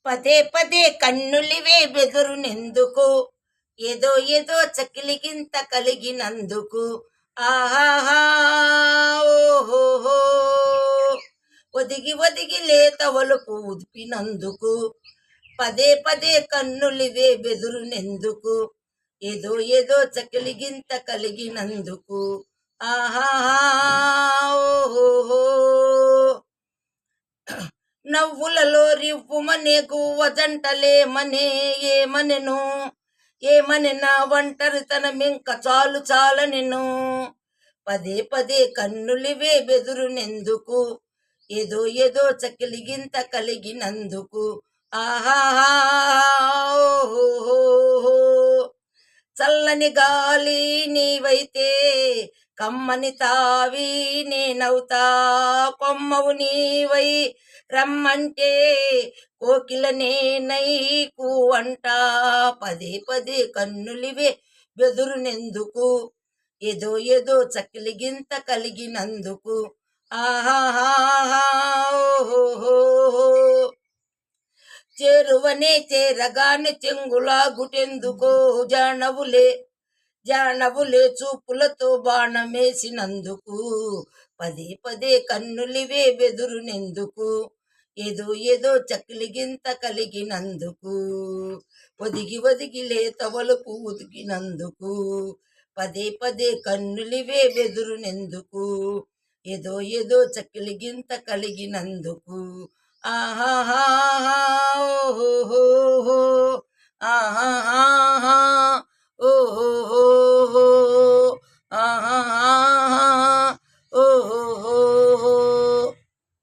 పదే పదే కన్నులివే బెదురునెందుకు, ఏదో ఏదో చకిలిగింత కలిగినందుకు. ఆహాహా ఓహోహో, ఒదిగి ఒదిగి లేత ఒలుపు ఉదిపినందుకు. పదే పదే కన్నులివే బెదురునెందుకు, ఏదో ఏదో చకిలిగింత కలిగినందుకు. ఆహాహా ఓహోహో, నవ్వులలో రివ్వుమనే గువ్వ జంటలేమనే, ఏమనెను ఏమని నా ఒంటరితనమింక చాలు చాలనెను. పదే పదే కన్నులివే బెదురునెందుకు, ఏదో ఏదో చకిలిగింత కలిగినందుకు. ఆహాహా ఓహోహో, చల్లని గాలి నీవైతే కమ్మని తావి నేనవుతా, కొమ్మవు నీవై రమ్మంటే కోకిల నేనై కూవంటా. పదే పదే కన్నులివే బెదురునెందుకు, ఏదో ఏదో చకిలిగింత కలిగినందుకు. ఆహాహా ఓహోహో, చేరువనే చేరగానే చెంగులాగుటెందుకో, జానవులే జానవులే చూపులతో బాణమేసినందుకు. పదే పదే కన్నులివే బెదురునెందుకు, ఏదో ఏదో చకిలిగింత కలిగినందుకు. ఒదిగి ఒదిగి లేత ఒలుపు ఉదికినందుకు. పదే పదే కన్నులివే బెదురునెందుకు, ఏదో ఏదో చకిలిగింత కలిగినందుకు. ఆహాహా ఓహోహో, ఆహాహా ఓహోహో.